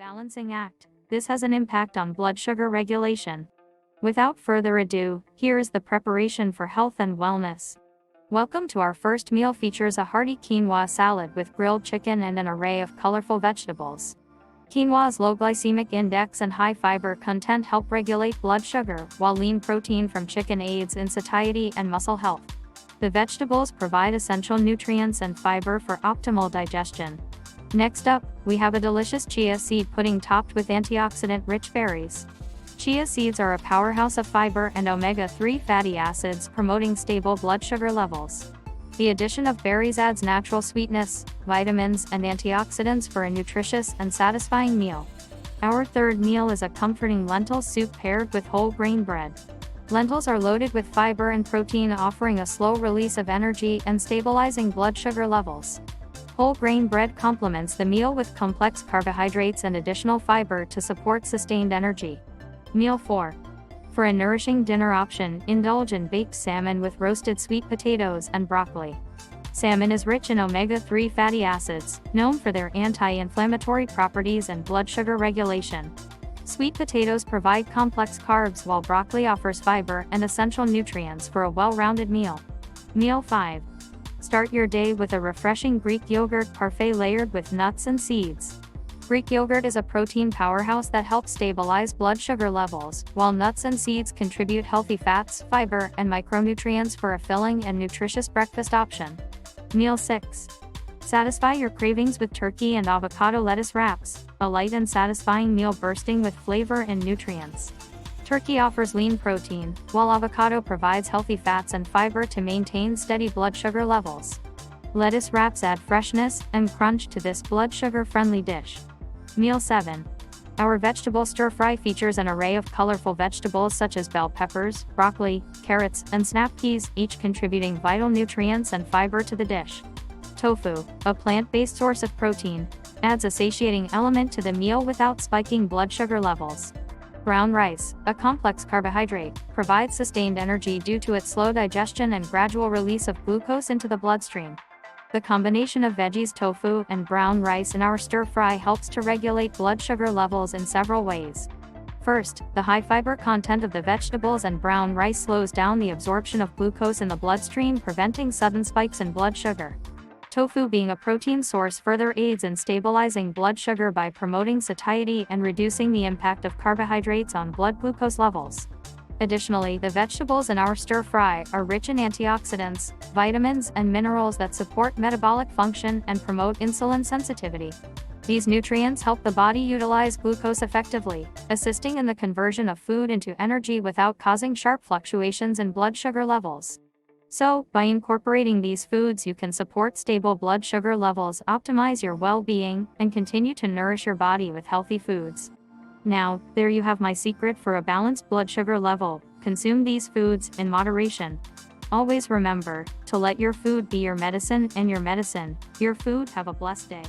balancing act. This has an impact on blood sugar regulation. Without further ado, here is the preparation for health and wellness. Welcome to our first meal. Features a hearty quinoa salad with grilled chicken and an array of colorful vegetables. Quinoa's low glycemic index and high fiber content help regulate blood sugar, while lean protein from chicken aids in satiety and muscle health. The vegetables provide essential nutrients and fiber for optimal digestion. Next up, we have a delicious chia seed pudding topped with antioxidant-rich berries. Chia seeds are a powerhouse of fiber and omega-3 fatty acids, promoting stable blood sugar levels. The addition of berries adds natural sweetness, vitamins, and antioxidants for a nutritious and satisfying meal. Our third meal is a comforting lentil soup paired with whole grain bread. Lentils are loaded with fiber and protein, offering a slow release of energy and stabilizing blood sugar levels. Whole grain bread complements the meal with complex carbohydrates and additional fiber to support sustained energy. Meal 4. For a nourishing dinner option, indulge in baked salmon with roasted sweet potatoes and broccoli. Salmon is rich in omega-3 fatty acids, known for their anti-inflammatory properties and blood sugar regulation. Sweet potatoes provide complex carbs, while broccoli offers fiber and essential nutrients for a well-rounded meal. Meal 5. Start your day with a refreshing Greek yogurt parfait layered with nuts and seeds. Greek yogurt is a protein powerhouse that helps stabilize blood sugar levels, while nuts and seeds contribute healthy fats, fiber, and micronutrients for a filling and nutritious breakfast option. Meal 6. Satisfy your cravings with turkey and avocado lettuce wraps, a light and satisfying meal bursting with flavor and nutrients. Turkey offers lean protein, while avocado provides healthy fats and fiber to maintain steady blood sugar levels. Lettuce wraps add freshness and crunch to this blood sugar-friendly dish. Meal 7. Our vegetable stir-fry features an array of colorful vegetables such as bell peppers, broccoli, carrots, and snap peas, each contributing vital nutrients and fiber to the dish. Tofu, a plant-based source of protein, adds a satiating element to the meal without spiking blood sugar levels. Brown rice, a complex carbohydrate, provides sustained energy due to its slow digestion and gradual release of glucose into the bloodstream. The combination of veggies, tofu, and brown rice in our stir-fry helps to regulate blood sugar levels in several ways. First, the high fiber content of the vegetables and brown rice slows down the absorption of glucose in the bloodstream, preventing sudden spikes in blood sugar. Tofu, being a protein source, further aids in stabilizing blood sugar by promoting satiety and reducing the impact of carbohydrates on blood glucose levels. Additionally, the vegetables in our stir-fry are rich in antioxidants, vitamins, and minerals that support metabolic function and promote insulin sensitivity. These nutrients help the body utilize glucose effectively, assisting in the conversion of food into energy without causing sharp fluctuations in blood sugar levels. So, by incorporating these foods, you can support stable blood sugar levels, optimize your well-being, and continue to nourish your body with healthy foods. Now, there you have my secret for a balanced blood sugar level. Consume these foods in moderation. Always remember to let your food be your medicine, and your medicine, your food. Have a blessed day.